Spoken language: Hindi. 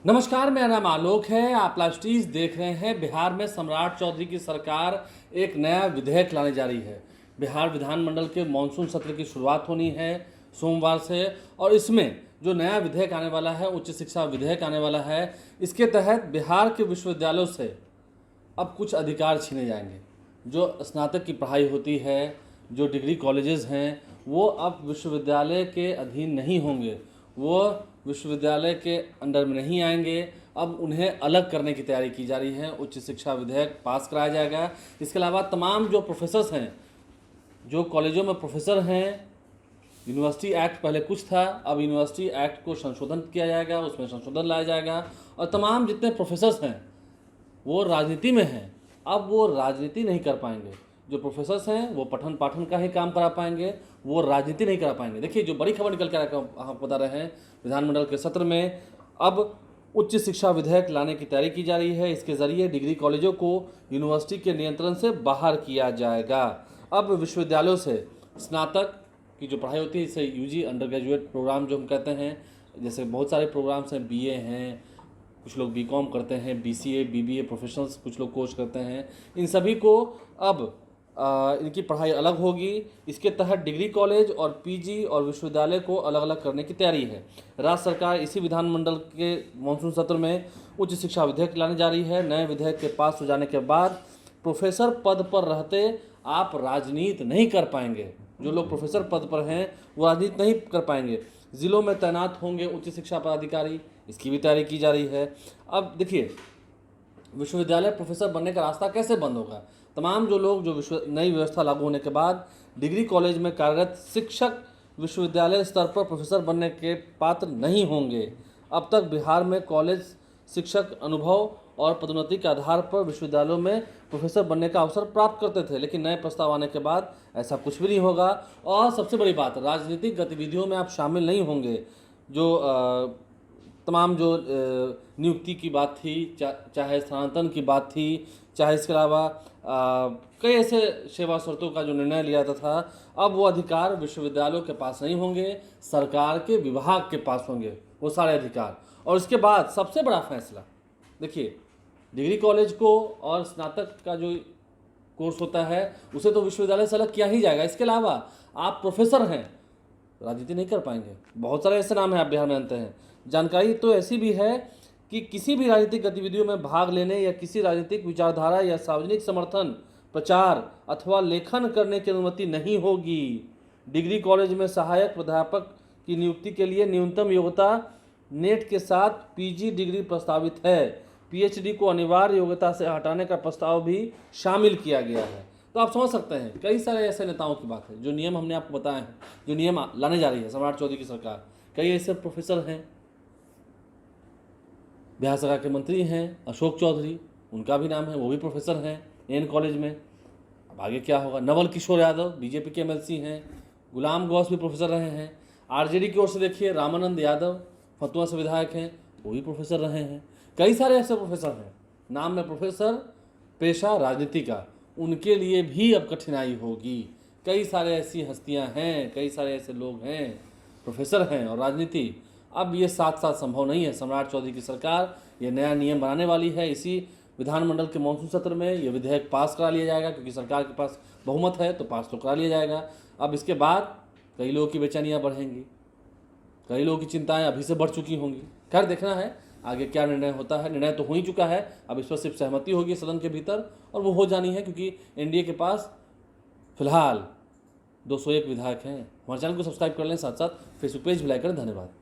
नमस्कार, मेरा नाम आलोक है। आप लाइव देख रहे हैं। बिहार में सम्राट चौधरी की सरकार एक नया विधेयक लाने जा रही है। बिहार विधानमंडल के मानसून सत्र की शुरुआत होनी है सोमवार से, और इसमें जो नया विधेयक आने वाला है, उच्च शिक्षा विधेयक आने वाला है, इसके तहत बिहार के विश्वविद्यालयों से अब कुछ अधिकार छीने जाएंगे। जो स्नातक की पढ़ाई होती है, जो डिग्री कॉलेजेस हैं, वो अब विश्वविद्यालय के अधीन नहीं होंगे, वो विश्वविद्यालय के अंडर में नहीं आएंगे। अब उन्हें अलग करने की तैयारी की जा रही है। उच्च शिक्षा विधेयक पास कराया जाएगा। इसके अलावा तमाम जो प्रोफेसर्स हैं, जो कॉलेजों में प्रोफेसर हैं, यूनिवर्सिटी एक्ट पहले कुछ था, अब यूनिवर्सिटी एक्ट को संशोधन किया जाएगा, उसमें संशोधन लाया जाएगा। और तमाम जितने प्रोफेसर्स हैं वो राजनीति में हैं, अब वो राजनीति नहीं कर पाएंगे। जो प्रोफेसर्स हैं वो पठन पाठन का ही काम करा पाएंगे, वो राजनीति नहीं करा पाएंगे। देखिए, जो बड़ी खबर निकल के आपको बता रहे हैं, विधानमंडल के सत्र में अब उच्च शिक्षा विधेयक लाने की तैयारी की जा रही है। इसके ज़रिए डिग्री कॉलेजों को यूनिवर्सिटी के नियंत्रण से बाहर किया जाएगा। अब विश्वविद्यालयों से स्नातक की जो पढ़ाई होती है, इसे यूजी अंडर ग्रेजुएट प्रोग्राम जो हम कहते हैं, जैसे बहुत सारे प्रोग्राम्स हैं, बीए हैं, कुछ लोग बीकॉम करते हैं, बीसीए बीबीए प्रोफेशनल्स कुछ लोग कोर्स करते हैं, इन सभी को अब इनकी पढ़ाई अलग होगी। इसके तहत डिग्री कॉलेज और पीजी और विश्वविद्यालय को अलग अलग करने की तैयारी है। राज्य सरकार इसी विधानमंडल के मानसून सत्र में उच्च शिक्षा विधेयक लाने जा रही है। नए विधेयक के पास हो जाने के बाद प्रोफेसर पद पर रहते आप राजनीति नहीं कर पाएंगे। जो लोग प्रोफेसर पद पर हैं वो राजनीति नहीं कर पाएंगे। ज़िलों में तैनात होंगे उच्च शिक्षा पदाधिकारी, इसकी भी तैयारी की जा रही है। अब देखिए, विश्वविद्यालय प्रोफेसर बनने का रास्ता कैसे बंद होगा? तमाम जो लोग, जो नई व्यवस्था लागू होने के बाद डिग्री कॉलेज में कार्यरत शिक्षक विश्वविद्यालय स्तर पर प्रोफेसर बनने के पात्र नहीं होंगे। अब तक बिहार में कॉलेज शिक्षक अनुभव और पदोन्नति के आधार पर विश्वविद्यालयों में प्रोफेसर बनने का अवसर प्राप्त करते थे, लेकिन नए प्रस्ताव आने के बाद ऐसा कुछ भी नहीं होगा। और सबसे बड़ी बात, राजनीतिक गतिविधियों में आप शामिल नहीं होंगे। जो तमाम जो नियुक्ति की बात थी, चाहे स्थानांतरण की बात थी, चाहे इसके अलावा कई ऐसे सेवा शर्तों का जो निर्णय लिया था, अब वो अधिकार विश्वविद्यालयों के पास नहीं होंगे, सरकार के विभाग के पास होंगे वो सारे अधिकार। और इसके बाद सबसे बड़ा फैसला, देखिए, डिग्री कॉलेज को और स्नातक का जो कोर्स होता है उसे तो विश्वविद्यालय से अलग किया ही जाएगा। इसके अलावा आप प्रोफेसर हैं, राजनीति नहीं कर पाएंगे। बहुत सारे ऐसे नाम हैं आप बिहार में जानते हैं। जानकारी तो ऐसी भी है कि किसी भी राजनीतिक गतिविधियों में भाग लेने या किसी राजनीतिक विचारधारा या सार्वजनिक समर्थन, प्रचार अथवा लेखन करने की अनुमति नहीं होगी। डिग्री कॉलेज में सहायक प्राध्यापक की नियुक्ति के लिए न्यूनतम योग्यता नेट के साथ पीजी डिग्री प्रस्तावित है। पीएचडी को अनिवार्य योग्यता से हटाने का प्रस्ताव भी शामिल किया गया है। तो आप समझ सकते हैं, कई सारे ऐसे नेताओं की बात है। जो नियम हमने आपको बताए हैं, जो नियम लाने जा रही है सम्राट चौधरी की सरकार, कई ऐसे प्रोफेसर हैं। बिहार सरकार के मंत्री हैं अशोक चौधरी, उनका भी नाम है, वो भी प्रोफेसर हैं एन कॉलेज में। अब आगे क्या होगा? नवल किशोर यादव बीजेपी के एमएलसी हैं, गुलाम गौस भी प्रोफेसर रहे हैं। आरजेडी की ओर से देखिए, रामानंद यादव फतुआ से विधायक हैं, वो भी प्रोफेसर रहे हैं। कई सारे ऐसे प्रोफेसर हैं, नाम में प्रोफेसर, पेशा राजनीति का, उनके लिए भी अब कठिनाई होगी। कई सारे ऐसी हस्तियां हैं, कई सारे ऐसे लोग हैं, प्रोफेसर हैं और राजनीति। अब ये साथ साथ संभव नहीं है। सम्राट चौधरी की सरकार ये नया नियम बनाने वाली है। इसी विधानमंडल के मानसून सत्र में ये विधेयक पास करा लिया जाएगा, क्योंकि सरकार के पास बहुमत है, तो पास तो करा लिया जाएगा। अब इसके बाद कई लोगों की बेचैनियाँ बढ़ेंगी, कई लोगों की चिंताएं अभी से बढ़ चुकी होंगी। खैर, देखना है आगे क्या निर्णय होता है। निर्णय तो हो ही चुका है, अब इस पर सिर्फ सहमति होगी सदन के भीतर, और वो हो जानी है, क्योंकि एनडीए के पास फिलहाल 201 विधायक हैं। हमारे चैनल को सब्सक्राइब कर लें, साथ साथ फेसबुक पेज भी लाइक करें। धन्यवाद।